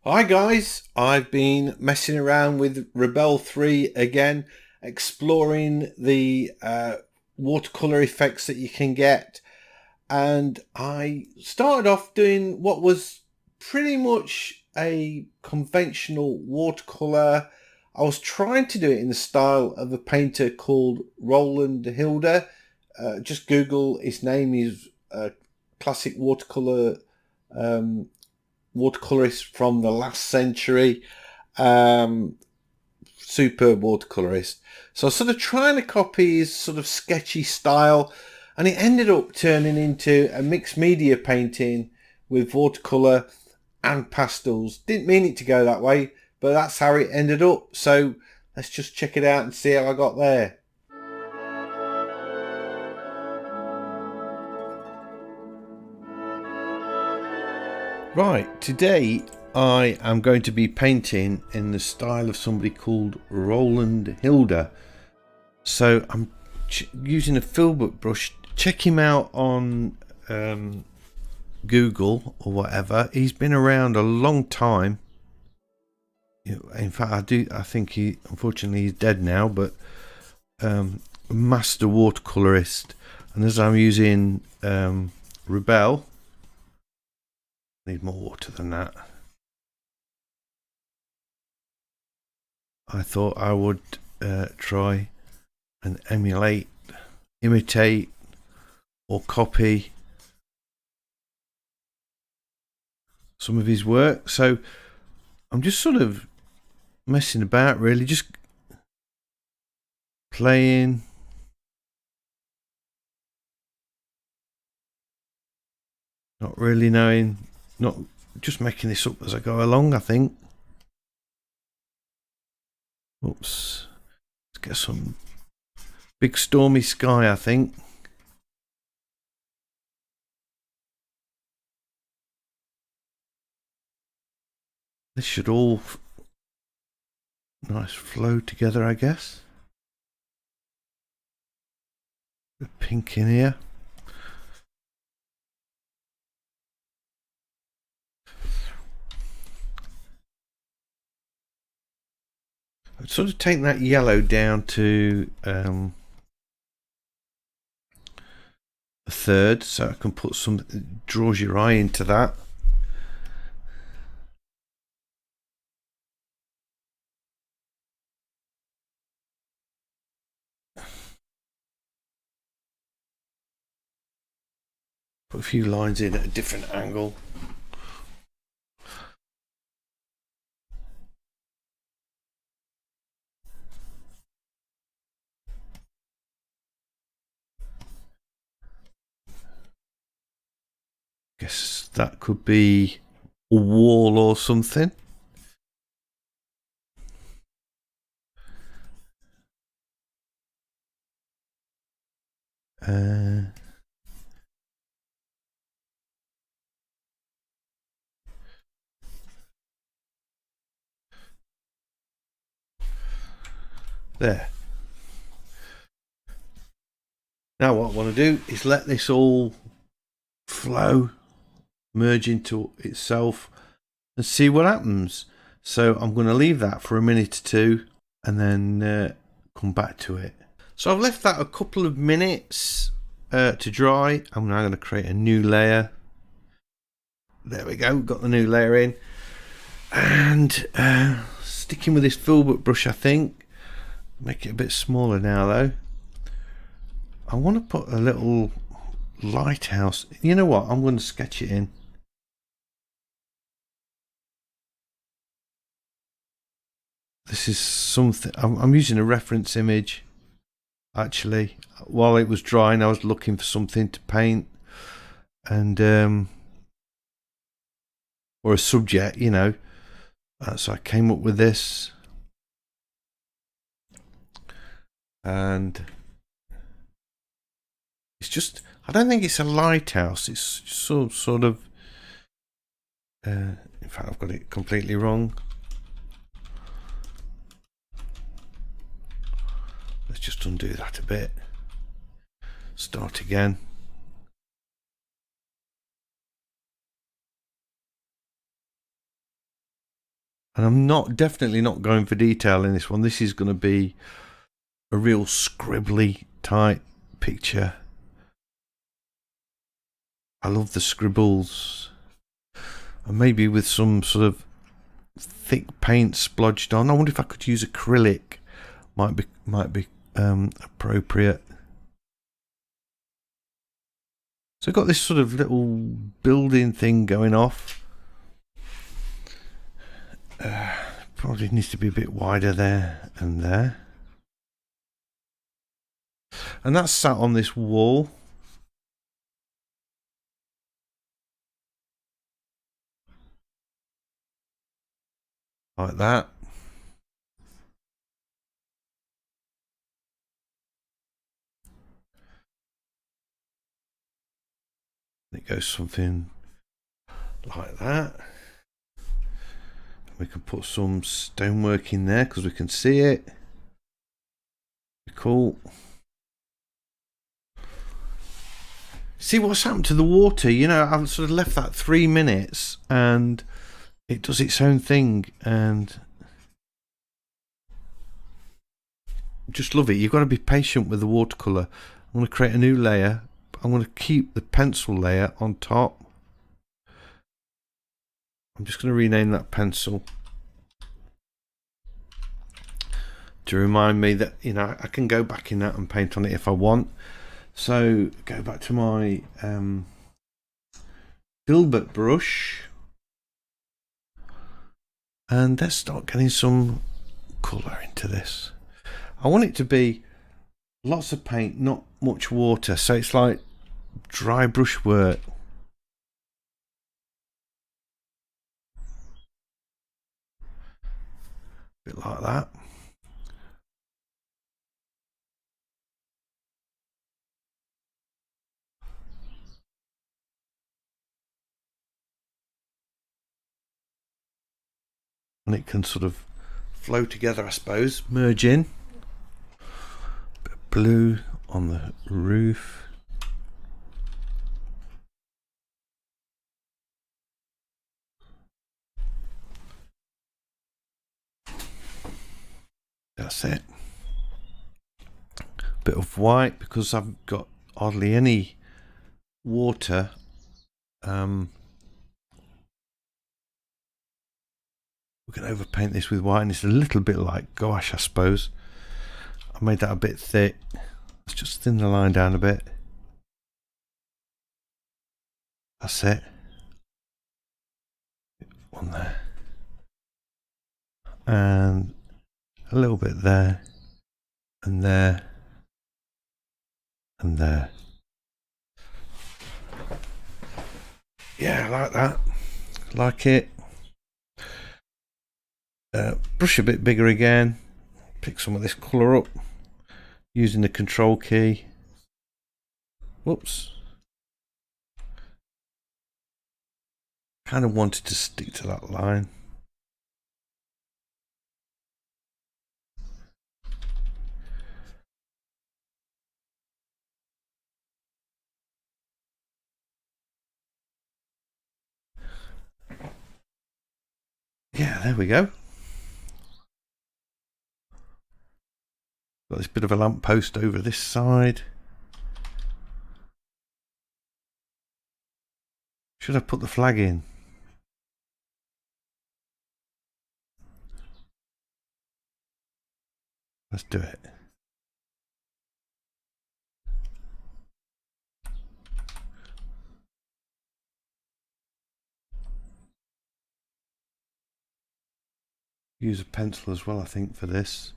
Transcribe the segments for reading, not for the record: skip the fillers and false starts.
Hi guys, I've been messing around with Rebelle 3 again, exploring the watercolor effects that you can get, and I started off doing what was pretty much a conventional watercolor. I was trying to do it in the style of a painter called Roland Hilder. Just Google his name. He's a classic watercolorist from the last century. Superb watercolorist. So I was sort of trying to copy his sort of sketchy style, and it ended up turning into a mixed media painting with watercolor and pastels. Didn't mean it to go that way, but that's how it ended up. So let's just check it out and see how I got there. Right, today I am going to be painting in the style of somebody called Roland Hilder. So I'm using a filbert brush. Check him out on Google or whatever. He's been around a long time. In fact, I think he, unfortunately, he's dead now. But master watercolorist. And as I'm using Rebelle. Need more water than that. I thought I would try and imitate or copy some of his work. So I'm just sort of messing about, really, just playing. Not really knowing, not just making this up as I go along, I think. Oops. Let's get some big stormy sky, I think. This should all nice flow together, I guess. The pink in here. I'd sort of take that yellow down to a third, so I can put some, draws your eye into that. Put a few lines in at a different angle. Guess that could be a wall or something. There. Now what I want to do is let this all flow, merge into itself, and see what happens. So I'm going to leave that for a minute or two and then come back to it. So I've left that a couple of minutes to dry. I'm now going to create a new layer. There we go, got the new layer in. And sticking with this filbert brush, I think. Make it a bit smaller now though. I want to put a little lighthouse. You know what? I'm going to sketch it in. This is something. I'm using a reference image. Actually, while it was drying, I was looking for something to paint, and or a subject, you know. So I came up with this, and it's just. I don't think it's a lighthouse. It's sort of. In fact, I've got it completely wrong. Let's just undo that a bit. Start again. And I'm definitely not going for detail in this one. This is going to be a real scribbly type picture. I love the scribbles. And maybe with some sort of thick paint splodged on. I wonder if I could use acrylic. Might be appropriate. So I've got this sort of little building thing going off. Probably needs to be a bit wider there and there. And that's sat on this wall. Like that. It goes something like that. We can put some stonework in there because we can see it. Cool. See what's happened to the water? You know, I've sort of left that 3 minutes and it does its own thing, and just love it. You've got to be patient with the watercolor. I'm going to create a new layer. I'm going to keep the pencil layer on top. I'm just going to rename that pencil to remind me that, you know, I can go back in that and paint on it if I want. So go back to my filbert brush and let's start getting some colour into this. I want it to be lots of paint, not much water, so it's like dry brush work. A bit like that. And it can sort of flow together, I suppose, merge in. Bit of blue on the roof. That's it. Bit of white because I've got hardly any water. We can overpaint this with white, and it's a little bit like gouache, I suppose. I made that a bit thick. Let's just thin the line down a bit. That's it. One there. And a little bit there. And there. And there. Yeah, I like that. Like it. Brush a bit bigger again. Pick some of this colour up using the control key. Whoops. Kind of wanted to stick to that line. Yeah, there we go. Got this bit of a lamp post over this side. Should I put the flag in? Let's do it. Use a pencil as well, I think, for this.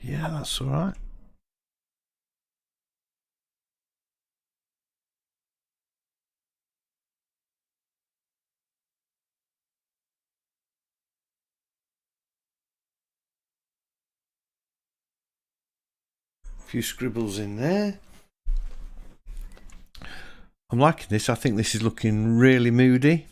Yeah, that's all right. A few scribbles in there. I'm liking this. I think this is looking really moody.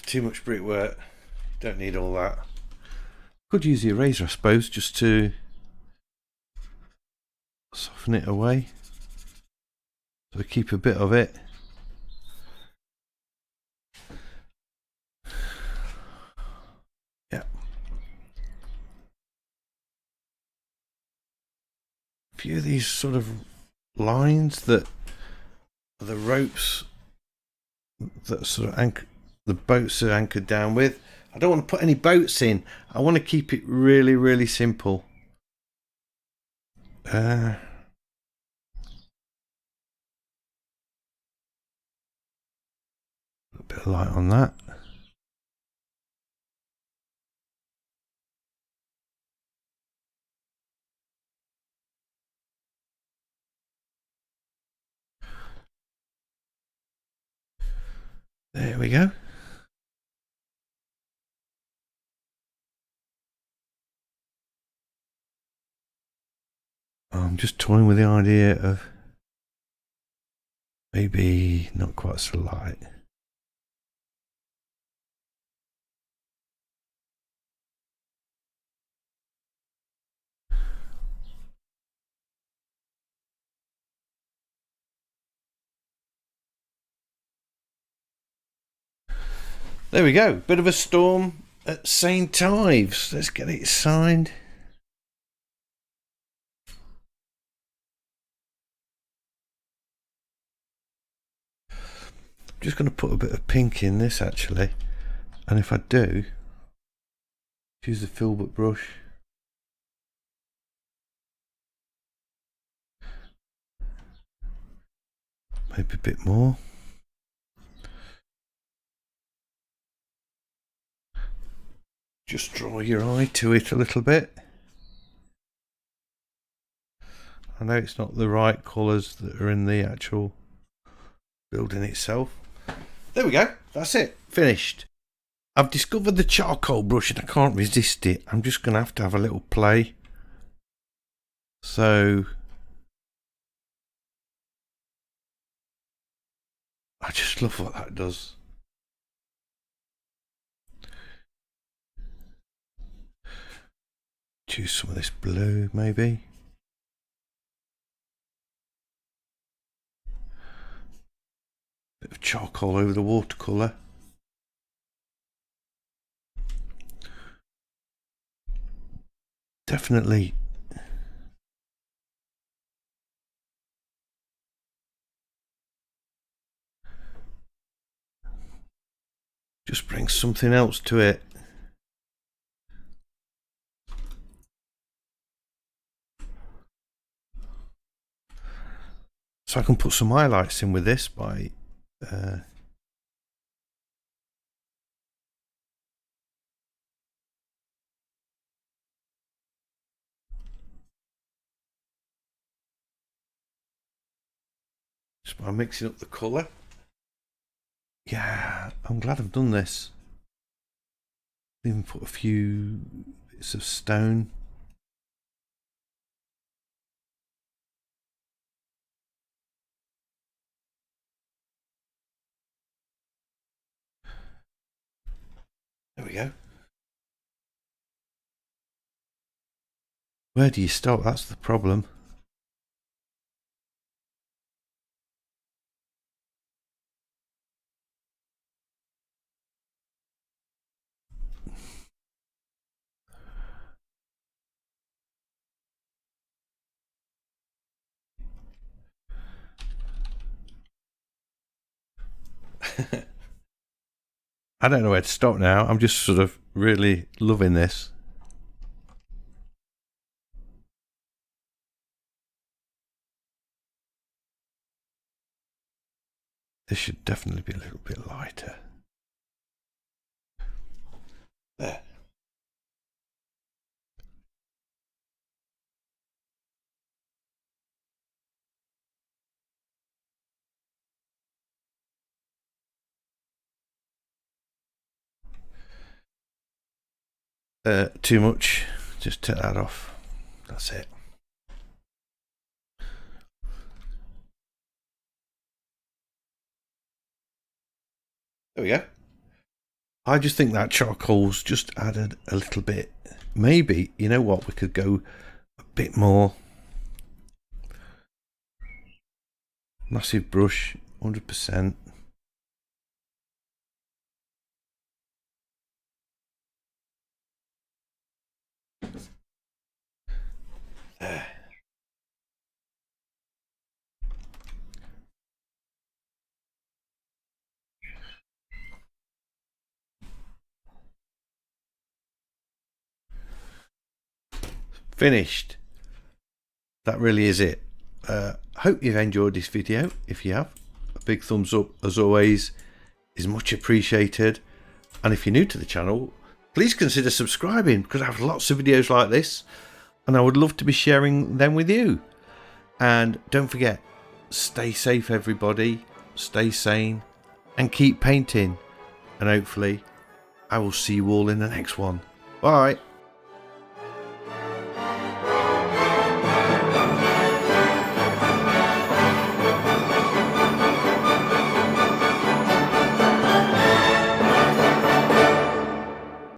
Too much brickwork. Don't need all that. Could use the eraser, I suppose, just to soften it away. So we keep a bit of it. Yeah. A few of these sort of lines that are the ropes that sort of anchor the boats are anchored down with. I don't want to put any boats in. I want to keep it really, really simple. A bit of light on that. There we go. I'm just toying with the idea of maybe not quite so light. There we go. Bit of a storm at St. Ives. Let's get it signed. I'm just going to put a bit of pink in this actually. And if I do, use the filbert brush. Maybe a bit more. Just draw your eye to it a little bit. I know it's not the right colours that are in the actual building itself. There we go. That's it. Finished. I've discovered the charcoal brush and I can't resist it. I'm just going to have a little play. So I just love what that does. Choose some of this blue maybe. Bit of charcoal over the watercolor. Definitely just bring something else to it. So I can put some highlights in with this by there just by mixing up the colour. Yeah, I'm glad I've done this. Even put a few bits of stone. There we go. Where do you start? That's the problem. I don't know where to stop now. I'm just sort of really loving this. This should definitely be a little bit lighter. There. too much. Just take that off. That's it. There we go. I just think that charcoal's just added a little bit. Maybe, you know what, we could go a bit more. Massive brush, 100%. There. Finished. That really is it. Hope you've enjoyed this video. If you have, a big thumbs up as always is much appreciated, and if you're new to the channel, please consider subscribing, because I have lots of videos like this and I would love to be sharing them with you. And don't forget, stay safe everybody, stay sane and keep painting, and hopefully I will see you all in the next one. Bye.